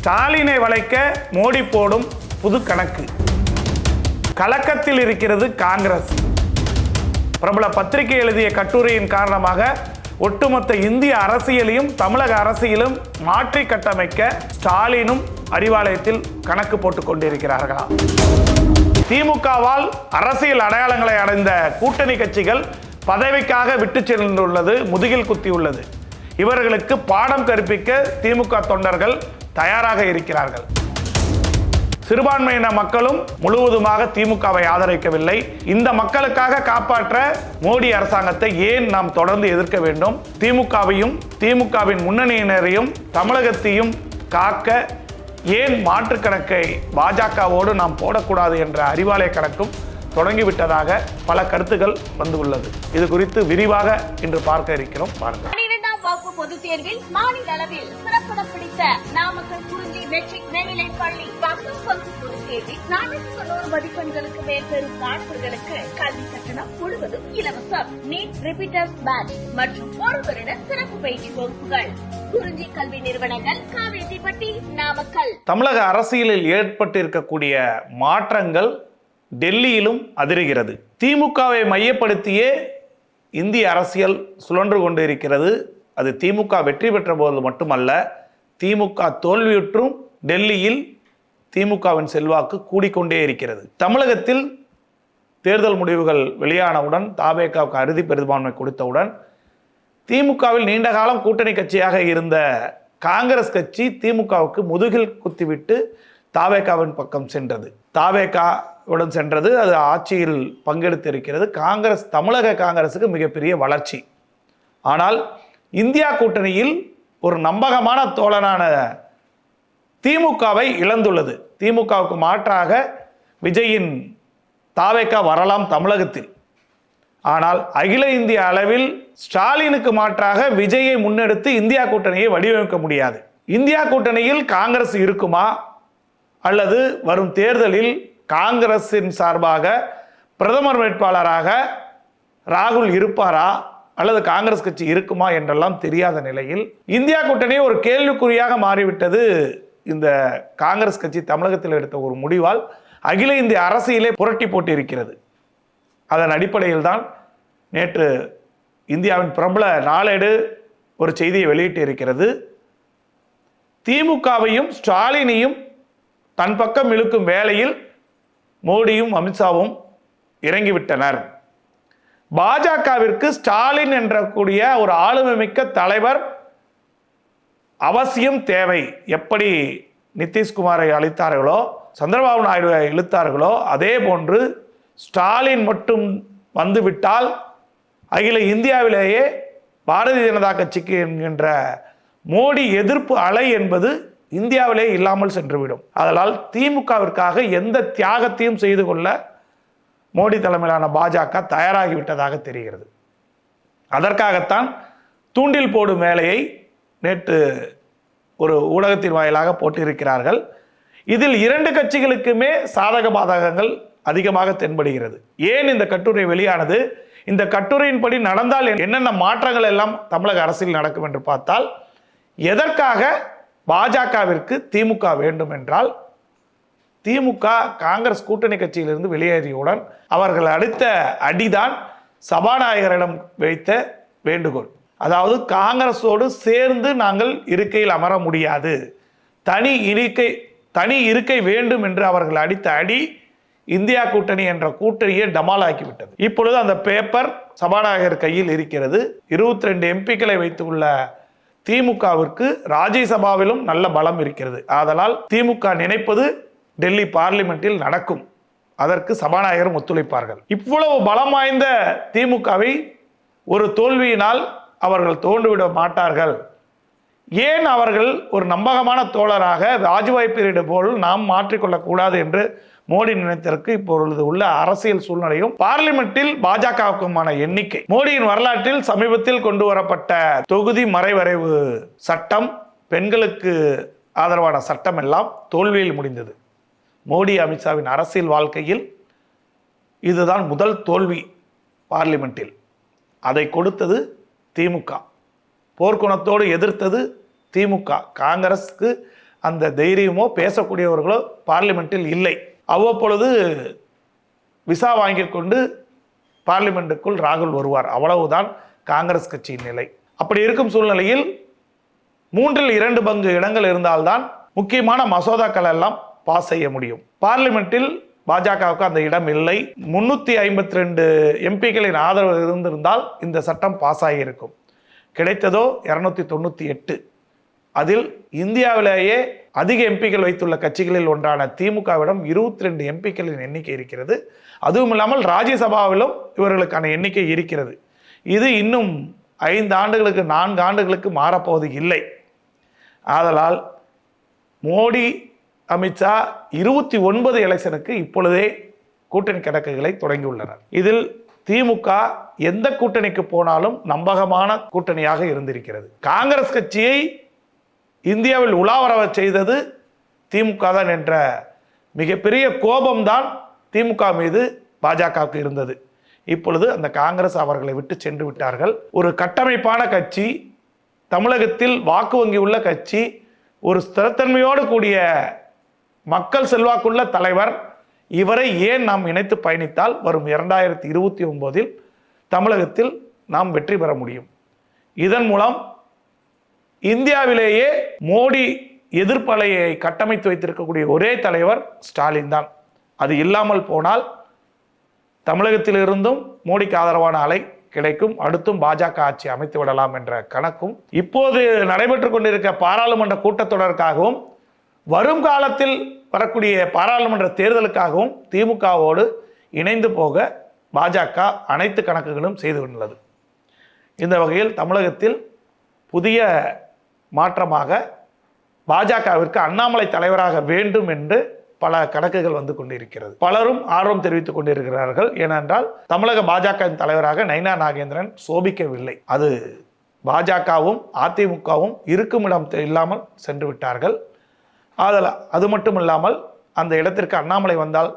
ஸ்டாலினை வளைக்க மோடி போடும் புது கணக்கு. கலக்கத்தில் இருக்கிறது காங்கிரஸ். பிரபல பத்திரிகை எழுதிய கட்டுரையின் காரணமாக ஒட்டுமொத்த இந்திய அரசியலையும் தமிழக அரசியலும் மாற்றி கட்டமைக்க ஸ்டாலினும் அறிவாலயத்தில் கணக்கு போட்டுக் கொண்டிருக்கிறார்களா? திமுகவால் அரசியல் அடையாளங்களை அடைந்த கூட்டணி கட்சிகள் பதவிக்காக விட்டு சென்றுள்ளது முதுகில் குத்தியுள்ளது. இவர்களுக்கு பாடம் கற்பிக்க திமுக தொண்டர்கள் தயாராக இருக்கிறார்கள். சிறுபான்மையின மக்களும் முழுவதுமாக திமுகவை ஆதரிக்கவில்லை. இந்த மக்களுக்காக காப்பாற்ற மோடி அரசாங்கத்தை ஏன் நாம் தொடர்ந்து எதிர்க்க வேண்டும்? திமுகவையும் திமுகவின் முன்னணியினரையும் தமிழகத்தையும் காக்க ஏன் மாற்று கணக்கை பாஜகவோடு நாம் போடக்கூடாது என்ற அறிவாலய கணக்கும் தொடங்கிவிட்டதாக பல கருத்துக்கள் வந்துள்ளது. இது குறித்து விரிவாக இன்று பார்க்க இருக்கிறோம். பாருங்கள். பொதுத் தேர்வில் மாநில அளவில் சிறப்பிடம் பிடித்த நாமக்கல் குறிஞ்சி மெட்ரிக் மேல்நிலைப் பள்ளி 10th வகுப்பு பொதுத் தேர்வில் 490 மதிப்பெண்களுக்கு மேல் பெறும் மாணவர்களுக்கு கல்வி கட்டணம் முழுவதும் இலவசம். நீட் ரிப்பீட்டர்ஸ் பேட்ச் மற்றும் ஒரு வருட சிறப்பு பயிற்சி வகுப்புகள். குறிஞ்சி கல்வி நிறுவனங்கள், காவேரிப்பட்டி, நாமக்கல். தமிழக அரசியலில் ஏற்பட்டிருக்கக்கூடிய மாற்றங்கள் டெல்லியிலும் அதிர்கிறது. திமுகவை மையப்படுத்தியே இந்திய அரசியல் சுழன்று கொண்டிருக்கிறது. அது திமுக வெற்றி பெற்ற போது மட்டுமல்ல, திமுக தோல்வியுற்றும் டெல்லியில் திமுகவின் செல்வாக்கு கூடிக்கொண்டே இருக்கிறது. தமிழகத்தில் தேர்தல் முடிவுகள் வெளியானவுடன், தாவேகாவுக்கு அறுதி பெரும்பான்மை கொடுத்தவுடன், திமுகவில் நீண்ட காலம் கூட்டணி கட்சியாக இருந்த காங்கிரஸ் கட்சி திமுகவுக்கு முதுகில் குத்திவிட்டு தாவேகாவின் பக்கம் சென்றது. தாவேகாவுடன் சென்றது, அது ஆட்சியில் பங்கெடுத்திருக்கிறது. காங்கிரஸ், தமிழக காங்கிரஸுக்கு மிகப்பெரிய வளர்ச்சி. ஆனால் இந்தியா கூட்டணியில் ஒரு நம்பகமான தோழனான திமுகவை இழந்துள்ளது. திமுகவுக்கு மாற்றாக விஜயின் தாவேகா வரலாம் தமிழகத்தில். ஆனால் அகில இந்திய அளவில் ஸ்டாலினுக்கு மாற்றாக விஜயை முன்னெடுத்து இந்தியா கூட்டணியை வடிவமைக்க முடியாது. இந்தியா கூட்டணியில் காங்கிரஸ் இருக்குமா, அல்லது வரும் தேர்தலில் காங்கிரசின் சார்பாக பிரதமர் வேட்பாளராக ராகுல் இருப்பாரா, அல்லது காங்கிரஸ் கட்சி இருக்குமா என்றெல்லாம் தெரியாத நிலையில் இந்தியா கூட்டணி ஒரு கேள்விக்குறியாக மாறிவிட்டது. இந்த காங்கிரஸ் கட்சி தமிழகத்தில் எடுத்த ஒரு முடிவால் அகில இந்திய அரசியலே புரட்டி போட்டு இருக்கிறது. அதன் அடிப்படையில் தான் நேற்று இந்தியாவின் பிரபல நாளேடு ஒரு செய்தியை வெளியிட்டு இருக்கிறது. திமுகவையும் ஸ்டாலினையும் தன் பக்கம் இழுக்கும் வேளையில் மோடியும் அமித்ஷாவும் இறங்கிவிட்டனர். பாஜகவிற்கு ஸ்டாலின் என்ற கூடிய ஒரு ஆளுமை மிக்க தலைவர் அவசியம் தேவை. எப்படி நிதிஷ்குமாரை அளித்தார்களோ, சந்திரபாபு நாயுடுவை இழுத்தார்களோ, அதே போன்று ஸ்டாலின் மட்டும் வந்துவிட்டால் அகில இந்தியாவிலேயே பாரதிய ஜனதா கட்சிக்கு என்கின்ற மோடி எதிர்ப்பு அலை என்பது இந்தியாவிலே இல்லாமல் சென்றுவிடும். அதனால் திமுகவிற்காக எந்த தியாகத்தையும் செய்து கொள்ள மோடி தலைமையிலான பாஜக தயாராகிவிட்டதாக தெரிகிறது. அதற்காகத்தான் தூண்டில் போடும் வேலையை நேற்று ஒரு ஊடகத்தின் வாயிலாக போட்டிருக்கிறார்கள். இதில் இரண்டு கட்சிகளுக்குமே சாதக பாதகங்கள் அதிகமாக தென்படுகிறது. ஏன் இந்த கட்டுரை வெளியானது? இந்த கட்டுரையின்படி நடந்தால் என்னென்ன மாற்றங்கள் எல்லாம் தமிழக அரசியல் நடக்கும் என்று பார்த்தால், எதற்காக பாஜகவிற்கு திமுக வேண்டும் என்றால், திமுக காங்கிரஸ் கூட்டணி கட்சியிலிருந்து வெளியேறியவுடன் அவர்கள் அடித்த அடிதான் சபாநாயகரிடம் வைத்த வேண்டுகோள். அதாவது காங்கிரஸோடு சேர்ந்து நாங்கள் இருக்கையில் அமர முடியாது, தனி இருக்கை வேண்டும் என்று அவர்கள் அடித்த அடி இந்தியா கூட்டணி என்ற கூட்டணியை டமாலாக்கிவிட்டது. இப்பொழுது அந்த பேப்பர் சபாநாயகர் கையில் இருக்கிறது. 22 எம்பிக்களை வைத்துள்ள திமுகவிற்கு ராஜ்யசபாவிலும் நல்ல பலம் இருக்கிறது. ஆதலால் திமுக நினைப்பது டெல்லி பார்லிமெண்டில் நடக்கும். அதற்கு சபாநாயகரும் ஒத்துழைப்பார்கள். இவ்வளவு பலம் வாய்ந்த திமுகவை ஒரு தோல்வியினால் அவர்கள் தோன்றுவிட மாட்டார்கள். ஏன் அவர்கள் ஒரு நம்பகமான தோழராக வாஜ்பாய் பீரியடு போல் நாம் மாற்றிக்கொள்ளக்கூடாது என்று மோடி நினைத்ததற்கு இப்பொழுது உள்ள அரசியல் சூழ்நிலையும், பார்லிமெண்டில் பாஜகவுக்குமான எண்ணிக்கை, மோடியின் வரலாற்றில் சமீபத்தில் கொண்டு வரப்பட்ட தொகுதி மறைவரைவு சட்டம், பெண்களுக்கு ஆதரவான சட்டம் எல்லாம் தோல்வியில் முடிந்தது. மோடி அமித்ஷாவின் அரசியல் வாழ்க்கையில் இதுதான் முதல் தோல்வி பார்லிமெண்டில். அதை கொடுத்தது திமுக. போர்க்குணத்தோடு எதிர்த்தது திமுக. காங்கிரஸுக்கு அந்த தைரியமோ பேசக்கூடியவர்களோ பார்லிமெண்ட்டில் இல்லை. அவ்வப்பொழுது விசா வாங்கி கொண்டு பார்லிமெண்ட்டுக்குள் ராகுல் வருவார். அவ்வளவுதான் காங்கிரஸ் கட்சியின் நிலை. அப்படி இருக்கும் சூழ்நிலையில் 2/3 பங்கு இடங்கள் இருந்தால்தான் முக்கியமான மசோதாக்கள் எல்லாம் பாஸ் செய்ய முடியும். பார்லிமெண்ட்டில் பாஜகவுக்கு அந்த இடம் இல்லை. 352 எம்பிக்களின் ஆதரவு இருந்திருந்தால் இந்த சட்டம் பாஸ் ஆகியிருக்கும். கிடைத்ததோ 298. அதில் இந்தியாவிலேயே அதிக எம்பிக்கள் வைத்துள்ள கட்சிகளில் ஒன்றான திமுகவிடம் 22 எம்பிக்களின் எண்ணிக்கை இருக்கிறது. அதுவும் இல்லாமல் ராஜ்யசபாவிலும் இவர்களுக்கான எண்ணிக்கை இருக்கிறது. இது இன்னும் 5 ஆண்டுகளுக்கு 4 ஆண்டுகளுக்கு மாறப்போவது இல்லை. ஆதலால் மோடி அமித்ஷா 29 எலெக்ஷனுக்கு இப்பொழுதே கூட்டணி கணக்குகளை தொடங்கியுள்ளனர். இதில் திமுக எந்த கூட்டணிக்கு போனாலும் நம்பகமான கூட்டணியாக இருந்திருக்கிறது. காங்கிரஸ் கட்சியை இந்தியாவில் உலாவரவ செய்தது திமுக தான் என்ற மிகப்பெரிய கோபம்தான் திமுக மீது பாஜகவுக்கு இருந்தது. இப்பொழுது அந்த காங்கிரஸ் அவர்களை விட்டு சென்று விட்டார்கள். ஒரு கட்டமைப்பான கட்சி, தமிழகத்தில் வாக்கு வங்கி உள்ள கட்சி, ஒரு ஸ்திரத்தன்மையோடு கூடிய மக்கள் செல்வாக்குள்ள தலைவர், இவரை ஏன் நாம் இணைத்து பயணித்தால் வரும் 2029 தமிழகத்தில் நாம் வெற்றி பெற முடியும். இதன் மூலம் இந்தியாவிலேயே மோடி எதிர்ப்பலையை கட்டமைத்து வைத்திருக்கக்கூடிய ஒரே தலைவர் ஸ்டாலின் தான். அது இல்லாமல் போனால் தமிழகத்திலிருந்தும் மோடிக்கு ஆதரவான அலை கிடைக்கும். அடுத்தும் பாஜக ஆட்சி அமைத்து விடலாம் என்ற கணக்கும் இப்போது நடைபெற்று கொண்டிருக்க பாராளுமன்ற கூட்டத்தொடருக்காகவும் வரும் காலத்தில் வரக்கூடிய பாராளுமன்ற தேர்தலுக்காகவும் திமுகவோடு இணைந்து போக பாஜக அனைத்து கணக்குகளும் செய்து கொண்டுள்ளது. இந்த வகையில் தமிழகத்தில் புதிய மாற்றமாக பாஜகவிற்கு அண்ணாமலை தலைவராக வேண்டும் என்று பல கணக்குகள் வந்து கொண்டிருக்கிறது. பலரும் ஆர்வம் தெரிவித்துக் கொண்டிருக்கிறார்கள். ஏனென்றால் தமிழக பாஜக தலைவராக நைனா நாகேந்திரன் சோபிக்கவில்லை. அது பாஜகவும் அதிமுகவும் இருக்கும் இடம் இல்லாமல் சென்று விட்டார்கள். அது மட்டும் இல்லாமல் அந்த இடத்திற்கு அண்ணாமலை வந்தால்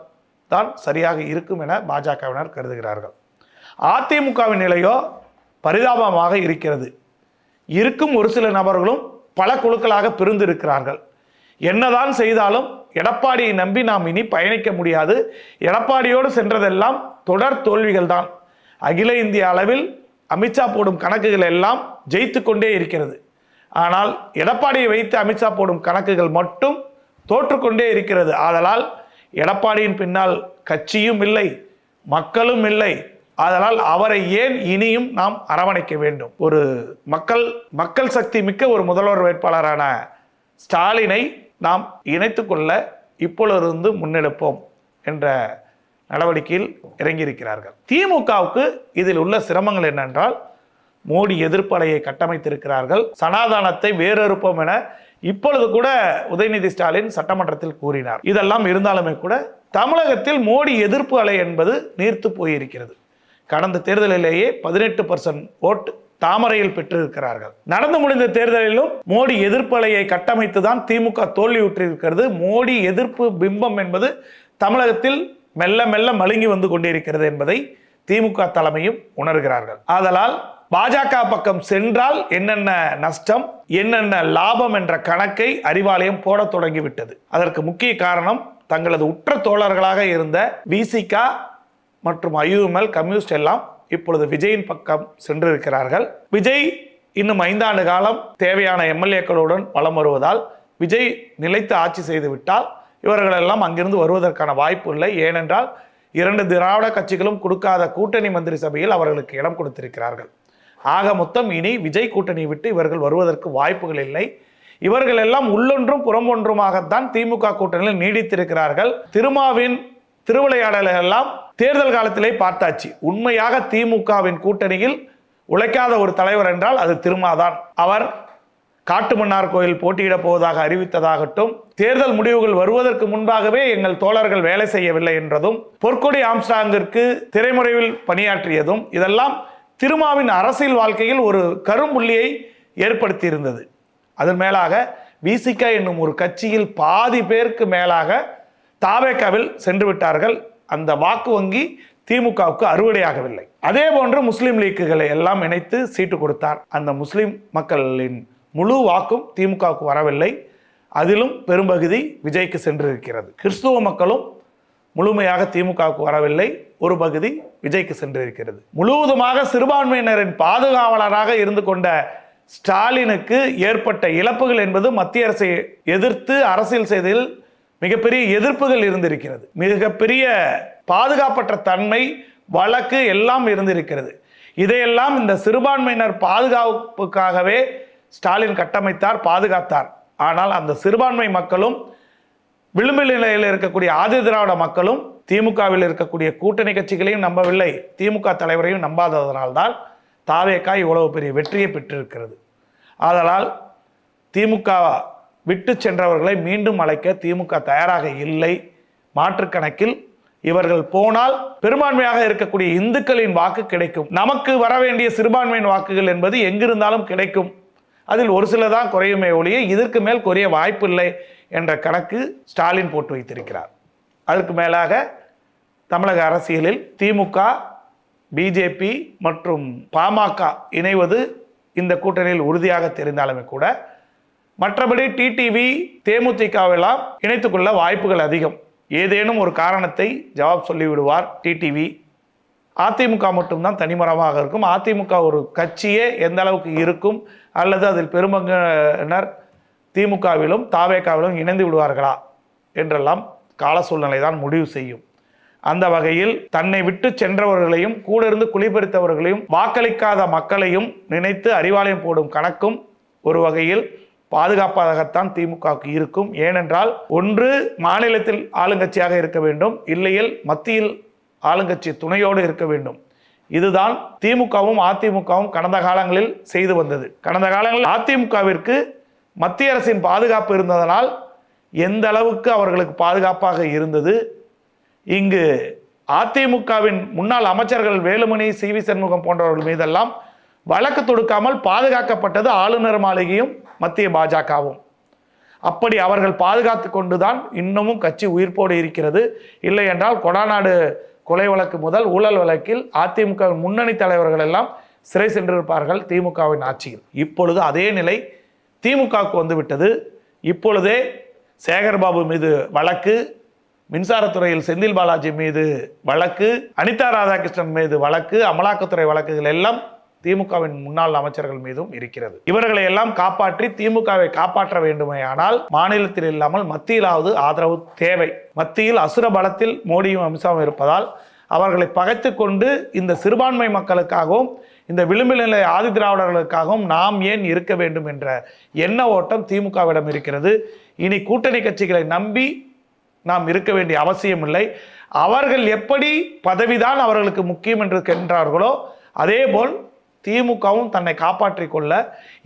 தான் சரியாக இருக்கும் என பாஜகவினர் கருதுகிறார்கள். அதிமுகவின் நிலையோ பரிதாபமாக இருக்கிறது. இருக்கும் ஒரு சில நபர்களும் பல குழுக்களாக பிரிந்து இருக்கிறார்கள். என்னதான் செய்தாலும் எடப்பாடியை நம்பி நாம் இனி பயணிக்க முடியாது. எடப்பாடியோடு சென்றதெல்லாம் தொடர் தோல்விகள் தான். அகில இந்திய அளவில் அமித்ஷா போடும் கணக்குகள் எல்லாம் ஜெயித்து கொண்டே இருக்கிறது. ஆனால் எடப்பாடியை வைத்து அமித்ஷா போடும் கணக்குகள் மட்டும் தோற்றுக்கொண்டே இருக்கிறது. ஆதலால் எடப்பாடியின் பின்னால் கட்சியும் இல்லை, மக்களும் இல்லை. அதனால் அவரை ஏன் இனியும் நாம் அரவணைக்க வேண்டும். ஒரு மக்கள் சக்தி மிக்க ஒரு முதல்வர் வேட்பாளரான ஸ்டாலினை நாம் இணைத்துக்கொள்ள இப்பொழுது முன்னெடுப்போம் என்ற நடவடிக்கையில் இறங்கியிருக்கிறார்கள். திமுகவுக்கு இதில் உள்ள சிரமங்கள் என்னென்றால், மோடி எதிர்ப்பலையை கட்டமைத்திருக்கிறார்கள். சனாதானத்தை வேறறுப்போம் என இப்பொழுது கூட உதயநிதி ஸ்டாலின் சட்டமன்றத்தில் கூறினார். இதெல்லாம் இருந்தாலுமே கூட தமிழகத்தில் மோடி எதிர்ப்பு அலை என்பது நீர்த்து போயிருக்கிறது. கடந்த தேர்தலிலேயே 18% ஓட்டு தாமரையில் பெற்றிருக்கிறார்கள். நடந்து முடிந்த தேர்தலிலும் மோடி எதிர்ப்பு அலையை கட்டமைத்து தான் திமுக தோல்வியுற்றிருக்கிறது. மோடி எதிர்ப்பு பிம்பம் என்பது தமிழகத்தில் மெல்ல மெல்ல மழுங்கி வந்து கொண்டிருக்கிறது என்பதை திமுக தலைமையும் உணர்கிறார்கள். ஆதலால் பாஜக பக்கம் சென்றால் என்னென்ன நஷ்டம், என்னென்ன லாபம் என்ற கணக்கை அறிவாலயம் போட தொடங்கிவிட்டது. அதற்கு முக்கிய காரணம் தங்களது உற்ற தோழர்களாக இருந்த விசிக மற்றும் ஐயுஎம்எல் கம்யூனிஸ்ட் எல்லாம் இப்பொழுது விஜயின் பக்கம் சென்றிருக்கிறார்கள். விஜய் இன்னும் 5 ஆண்டு காலம் தேவையான எம்எல்ஏக்களுடன் வலம் வருவதால் விஜய் நிலைத்து ஆட்சி செய்து விட்டால் இவர்களெல்லாம் அங்கிருந்து வருவதற்கான வாய்ப்பு இல்லை. ஏனென்றால் 2 திராவிட கட்சிகளும் கொடுக்காத கூட்டணி மந்திரி சபையில் அவர்களுக்கு இடம் கொடுத்திருக்கிறார்கள். ஆக மொத்தம் இனி விஜய் கூட்டணி விட்டு இவர்கள் வருவதற்கு வாய்ப்புகள் இல்லை. இவர்கள் எல்லாம் உள்ளொன்றும் புறமொன்றுமாகத்தான் திமுக கூட்டணியில் நீடித்திருக்கிறார்கள். திருமாவின் திருவிளையாடல்கள் எல்லாம் தேர்தல் காலத்திலே பார்த்தாச்சு. உண்மையாக திமுகவின் கூட்டணியில் உழைக்காத ஒரு தலைவர் என்றால் அது திருமாதான். அவர் காட்டுமன்னார் கோயில் போட்டியிடப் போவதாக அறிவித்ததாகட்டும், தேர்தல் முடிவுகள் வருவதற்கு முன்பாகவே எங்கள் தோழர்கள் வேலை செய்யவில்லை என்றதும், பொற்கொடி ஆம்ஸ்ட்ராங்கிற்கு திரைமுறையில் பணியாற்றியதும், இதெல்லாம் திருமாவின் அரசியல் வாழ்க்கையில் ஒரு கரும்புள்ளியை ஏற்படுத்தி இருந்தது. அதன் மேலாக விசிக என்னும் ஒரு கட்சியில் பாதி பேருக்கு மேலாக தாவேகாவில் சென்று விட்டார்கள். அந்த வாக்கு வங்கி திமுகவுக்கு அறுவடையாகவில்லை. அதே போன்று முஸ்லிம் லீக்குகளை எல்லாம் இணைத்து சீட்டு கொடுத்தார். அந்த முஸ்லிம் மக்களின் முழு வாக்கும் திமுகவுக்கு வரவில்லை. அதிலும் பெரும்பகுதி விஜய்க்கு சென்றிருக்கிறது. கிறிஸ்துவ மக்களும் முழுமையாக திமுகவுக்கு வரவில்லை, ஒரு பகுதி விஜய்க்கு சென்றிருக்கிறது. முழுவதுமாக சிறுபான்மையினரின் பாதுகாவலராக இருந்து கொண்ட ஸ்டாலினுக்கு ஏற்பட்ட இழப்புகள் என்பது மத்திய அரசை எதிர்த்து அரசியல் செய்ததில் மிகப்பெரிய எதிர்ப்புகள் இருந்திருக்கிறது. மிகப்பெரிய பாதுகாப்பற்ற தன்மை, வழக்கு எல்லாம் இருந்திருக்கிறது. இதையெல்லாம் இந்த சிறுபான்மையினர் பாதுகாப்புக்காகவே ஸ்டாலின் கட்டமைத்தார், பாதுகாத்தார். ஆனால் அந்த சிறுபான்மை மக்களும் விளிம்பு நிலையில் இருக்கக்கூடிய ஆதி திராவிட மக்களும் திமுகவில் இருக்கக்கூடிய கூட்டணி கட்சிகளையும் நம்பவில்லை, திமுக தலைவரையும் நம்பாததனால்தான் தாவேகா இவ்வளவு பெரிய வெற்றியை பெற்றிருக்கிறது. ஆதலால் திமுக விட்டு சென்றவர்களை மீண்டும் அழைக்க திமுக தயாராக இல்லை. மாற்றுக்கணக்கில் இவர்கள் போனால் பெரும்பான்மையாக இருக்கக்கூடிய இந்துக்களின் வாக்கு கிடைக்கும். நமக்கு வர வேண்டிய சிறுபான்மையின் வாக்குகள் என்பது எங்கிருந்தாலும் கிடைக்கும். அதில் ஒரு சில தான் குறையுமே ஒழிய இதற்கு மேல் குறைய வாய்ப்பில்லை என்ற கணக்கு ஸ்டாலின் போட்டு வைத்திருக்கிறார். அதற்கு மேலாக தமிழக அரசியலில் திமுக, பிஜேபி மற்றும் பாமக இணைவது இந்த கூட்டணியில் உறுதியாக தெரிந்தாலுமே கூட மற்றபடி டிடிவி, தேமுதிகவெல்லாம் இணைத்துக்கொள்ள வாய்ப்புகள் அதிகம். ஏதேனும் ஒரு காரணத்தை ஜவாப் சொல்லிவிடுவார் டிடிவி. அதிமுக மட்டும்தான் தனிமரமாக இருக்கும். அதிமுக ஒரு கட்சியே எந்த அளவுக்கு இருக்கும் அல்லது அதில் பெரும்பங்கினர் திமுகவிலும் தாவேகாவிலும் இணைந்து விடுவார்களா என்றெல்லாம் கால சூழ்நிலை தான் முடிவு செய்யும். அந்த வகையில் தன்னை விட்டு சென்றவர்களையும் கூட இருந்து குளிபெருத்தவர்களையும் வாக்களிக்காத மக்களையும் நினைத்து அறிவாலயம் போடும் கணக்கும் ஒரு வகையில் பாதுகாப்பாகத்தான் திமுகவுக்கு இருக்கும். ஏனென்றால் ஒன்று மாநிலத்தில் ஆளுங்கட்சியாக இருக்க வேண்டும், இல்லையில் மத்தியில் ஆளுங்கட்சி துணையோடு இருக்க வேண்டும். இதுதான் திமுகவும் அதிமுகவும் கடந்த காலங்களில் செய்து வந்தது. கடந்த காலங்களில் அதிமுகவிற்கு மத்திய அரசின் பாதுகாப்பு இருந்ததனால் எந்த அளவுக்கு அவர்களுக்கு பாதுகாப்பாக இருந்தது. இங்கு அதிமுகவின் முன்னாள் அமைச்சர்கள் வேலுமணி, சி.வி. சண்முகம் போன்றவர்கள் மீதெல்லாம் வழக்கு தொடுக்காமல் பாதுகாக்கப்பட்டது ஆளுநர் மாளிகையும் மத்திய பாஜகவும். அப்படி அவர்கள் பாதுகாத்து கொண்டுதான் இன்னமும் கட்சி உயிர்ப்போடு இருக்கிறது. இல்லை என்றால் கொடாநாடு கொலை வழக்கு முதல் ஊழல் வழக்கில் அதிமுக முன்னணி தலைவர்கள் எல்லாம் சிறை சென்றிருப்பார்கள் திமுகவின் ஆட்சியில். இப்பொழுது அதே நிலை திமுகவுக்கு வந்துவிட்டது. இப்பொழுதே சேகர்பாபு மீது வழக்கு, மின்சாரத்துறையில் செந்தில் பாலாஜி மீது வழக்கு, அனிதா ராதாகிருஷ்ணன் மீது வழக்கு, அமலாக்கத்துறை வழக்குகள் எல்லாம் திமுகவின் முன்னாள் அமைச்சர்கள் மீதும் இருக்கிறது. இவர்களை எல்லாம் காப்பாற்றி திமுகவை காப்பாற்ற வேண்டுமே ஆனால் மாநிலத்தில் இல்லாமல் மத்தியிலாவது ஆதரவு தேவை. மத்தியில் அசுர பலத்தில் மோடியும் அமித்ஷாவும் இருப்பதால் அவர்களை பகைத்து கொண்டு இந்த சிறுபான்மை மக்களுக்காகவும் இந்த விளிம்பு நிலை ஆதி திராவிடர்களுக்காகவும் நாம் ஏன் இருக்க வேண்டும் என்ற எண்ண ஓட்டம் திமுகவிடம் இருக்கிறது. இனி கூட்டணி கட்சிகளை நம்பி நாம் இருக்க வேண்டிய அவசியம் இல்லை. அவர்கள் எப்படி பதவிதான் அவர்களுக்கு முக்கியம் என்று கேட்கிறார்களோ அதேபோல் திமுகவும் தன்னை காப்பாற்றிக் கொள்ள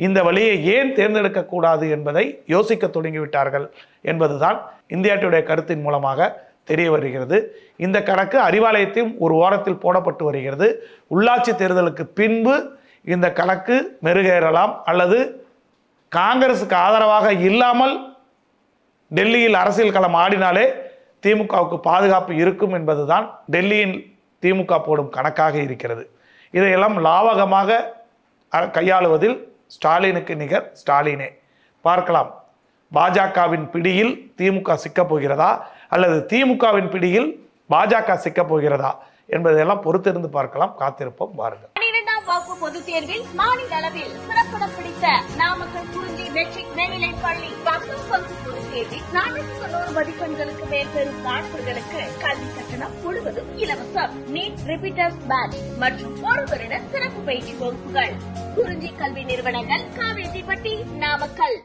இந்த வழியை ஏன் தேர்ந்தெடுக்கக்கூடாது என்பதை யோசிக்க தொடங்கிவிட்டார்கள் என்பதுதான் இந்தியா டுடே கருத்தின் மூலமாக தெரிய வருகிறது. இந்த கணக்கு அறிவாலயத்தையும் ஒரு ஓரத்தில் போடப்பட்டு வருகிறது. உள்ளாட்சி தேர்தலுக்கு பின்பு இந்த கணக்கு மெருகேறலாம் அல்லது காங்கிரசுக்கு ஆதரவாக இல்லாமல் டெல்லியில் அரசியல் களம் ஆடினாலே திமுகவுக்கு பாதுகாப்பு இருக்கும் என்பதுதான் டெல்லியின் திமுக போடும் கணக்காக இருக்கிறது. இதையெல்லாம் லாவகமாக கையாளுவதில் ஸ்டாலினுக்கு நிகர் ஸ்டாலினே. பார்க்கலாம், பாஜகவின் பிடியில் திமுக சிக்கப் போகிறதா அல்லது திமுகவின் பிடியில் பாஜக சிக்கப் போகிறதா என்பதையெல்லாம் பொறுத்திருந்து பார்க்கலாம். காத்திருப்போம், வாருங்கள். 12ஆம் வகுப்பு பொதுத் தேர்வில் மாநில அளவில் சிறப்பிடம் பிடித்த நாமக்கல் குறிஞ்சி மெட்ரிக் மேல்நிலைப் பள்ளி 10ஆம் வகுப்பு பொதுத் தேர்வில் 490 மதிப்பெண்களுக்கு மேல் பெறும் மாணவர்களுக்கு கல்வி கட்டணம் முழுவதும் இலவசம். நீட் ரிப்பீட்டர்ஸ் பேட்ச் மற்றும் ஒரு வருட சிறப்பு பயிற்சி வகுப்புகள். குறிஞ்சி கல்வி நிறுவனங்கள், காவேரிப்பட்டி, நாமக்கல்.